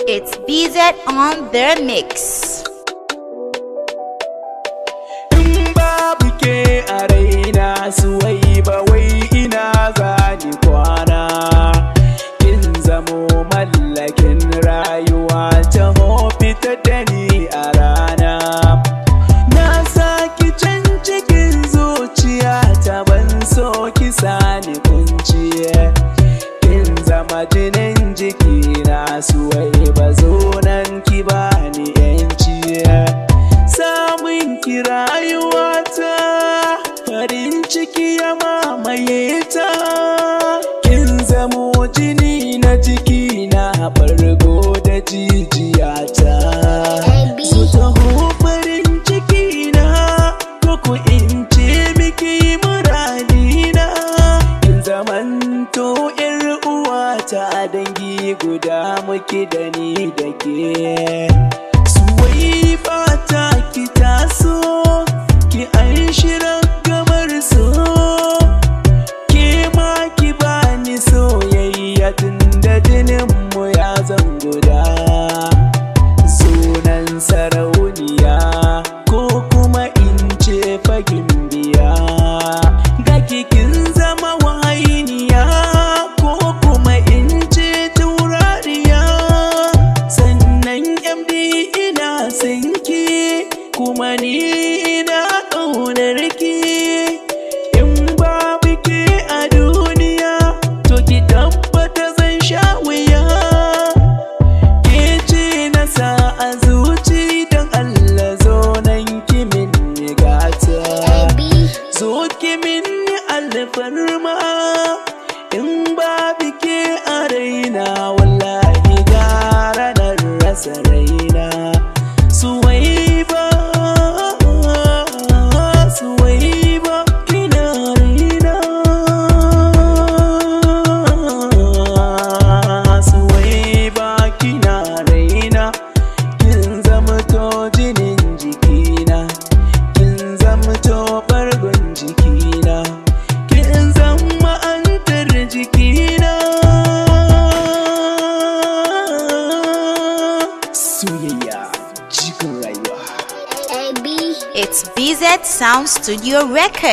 It's BZ on their mix. In babu ke a raina Suwaiba wai ina zani kwana. Kin zamo mallakin rayuwa ta fita da ni a rana. Na saki can cikin zuciya ta ban so ki sani kunciye. Kin zama jinin jikina Suwaiba zo nan ki bani yanci. Samun ki rayuwata farin ciki ya mamaye ta. Kin zamo jini na jikina bargo da jijiyata. Su taho farin cikina ko ku in ce miki muradina. Kin zamanto yar uwata dangi guda muke da ni da ke. Suwaiba ta ki taso ki anshira gamar so. Ke ma ki bani soyayya tunda jinin mu ya zan guda. Sunan sarauniya ko kuma in ce fagin biya. Ga kin zama wahainiya ko kuma in ce taurariya. Sannan MD ina sanki kuma ni ina ƙaunar ki. In babu ke a duniya to ki tabbata zan sha wuya. Ke ce na sa a zuci don Allah zo nan ki min gata. Zo ki min alfarma. In babu ke a raina wallahi gara na rasa raina. Suwaiba, Suwaiba kina raina. Suwaiba kina raina. Kin zamto jinin jikina. Kin zamto bargon jikina. Kin zama antar jikina. Soyayya jikin rayuwa. It's BZ Sound Studio Record.